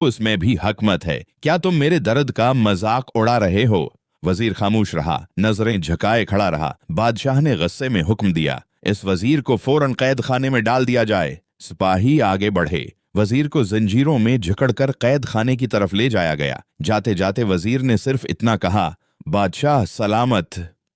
उसमें भी हकमत है। क्या तुम मेरे दर्द का मजाक उड़ा रहे हो? वजीर खामोश रहा, नजरें झुकाए खड़ा रहा। बादशाह ने गुस्से में हुक्म दिया, इस वजीर को फौरन कैद खाने में डाल दिया जाए। सिपाही आगे बढ़े। वजीर को जंजीरों में जकड़कर कैद खाने की तरफ ले जाया गया। जाते जाते वजीर ने सिर्फ इतना कहा, बादशाह सलामत,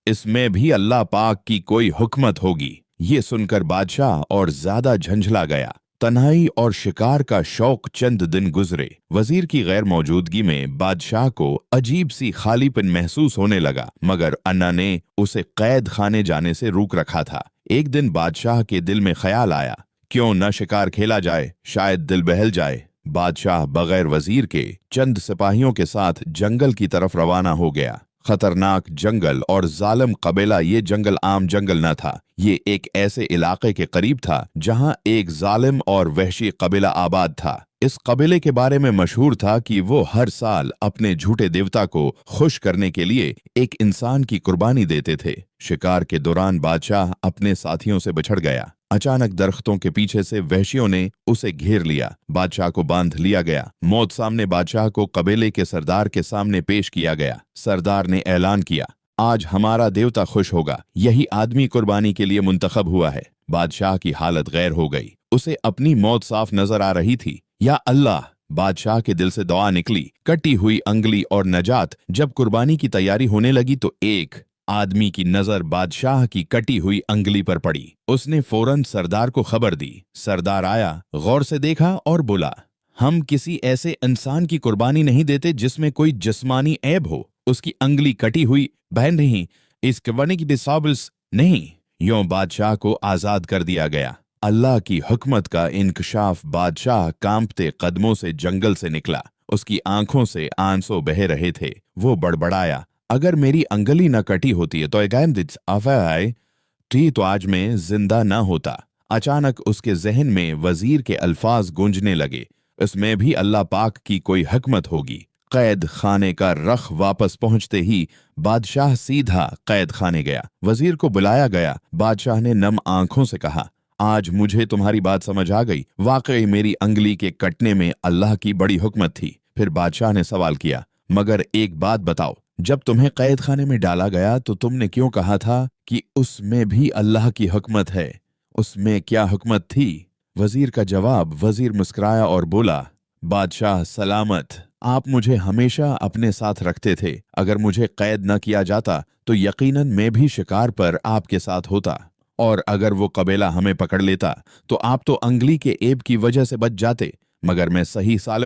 इसमें भी अल्लाह पाक की कोई हुकमत होगी। ये सुनकर बादशाह और ज्यादा झंझला गया। तन्हाई और शिकार का शौक चंद दिन गुजरे। वजीर की गैर मौजूदगी में बादशाह को अजीब सी खालीपन महसूस होने लगा, मगर अन्ना ने उसे कैद खाने जाने से रोक रखा था। एक दिन बादशाह के दिल में ख्याल आया, क्यों न शिकार खेला जाए, शायद दिल बहल जाए। बादशाह बगैर वजीर के चंद सिपाहियों के साथ जंगल की तरफ रवाना हो गया। खतरनाक जंगल और जालिम कबीला। ये जंगल आम जंगल न था, ये एक ऐसे इलाके के करीब था जहां एक जालिम और वहशी कबीला आबाद था। इस कबीले के बारे में मशहूर था कि वो हर साल अपने झूठे देवता को खुश करने के लिए एक इंसान की कुर्बानी देते थे। शिकार के दौरान बादशाह अपने साथियों से बिछड़ गया। अचानक दरख्तों के पीछे से वहशियों ने उसे घेर लिया। बादशाह को बांध लिया गया। मौत सामने बादशाह को कबीले के सरदार के सामने पेश किया गया। सरदार ने ऐलान किया, आज हमारा देवता खुश होगा, यही आदमी कुर्बानी के लिए मुंतखब हुआ है। बादशाह की हालत गैर हो गई। उसे अपनी मौत साफ नजर आ रही थी। या अल्लाह, बादशाह के दिल से दुआ निकली। कटी हुई अंगुली और नजात। जब कुर्बानी की तैयारी होने लगी तो एक आदमी की नजर बादशाह की कटी हुई अंगुली पर पड़ी। उसने फौरन सरदार को खबर दी। सरदार आया, गौर से देखा और बोला, हम किसी ऐसे इंसान की कुर्बानी नहीं देते जिसमें कोई जिस्मानी ऐब हो। उसकी अंगुली कटी हुई बहन नहीं, इस कुर्बानी की बेसाबिस नहीं। यूं बादशाह को आजाद कर दिया गया। अल्लाह की हुकमत का इंकशाफ। बादशाह कांपते कदमों से जंगल से निकला। उसकी आंखों से आंसू बह रहे थे। वो बड़बड़ाया, अगर मेरी अंगुली न कटी होती है तो आज मैं जिंदा न होता। अचानक उसके जहन में वजीर के अल्फाज गूंजने लगे, इसमें भी अल्लाह पाक की कोई हिकमत होगी। कैद खाने का रख वापस पहुंचते ही बादशाह सीधा कैद खाने गया। वजीर को बुलाया गया। बादशाह ने नम आंखों से कहा, आज मुझे तुम्हारी बात समझ आ गई। वाकई मेरी अंगुली के कटने में अल्लाह की बड़ी हुकमत थी। फिर बादशाह ने सवाल किया, मगर एक बात बताओ, जब तुम्हें कैद खाने में डाला गया तो तुमने क्यों कहा था कि उसमें भी अल्लाह की हुकमत है? उसमें क्या हुकमत थी? वजीर का जवाब। वजीर मुस्कुराया और बोला, बादशाह सलामत, आप मुझे हमेशा अपने साथ रखते थे। अगर मुझे कैद न किया जाता तो यकीनन मैं भी शिकार पर आपके साथ होता, और अगर वो कबीला हमें पकड़ लेता तो आप तो अंगुली के ऐब की वजह से बच जाते, मगर मैं सही साल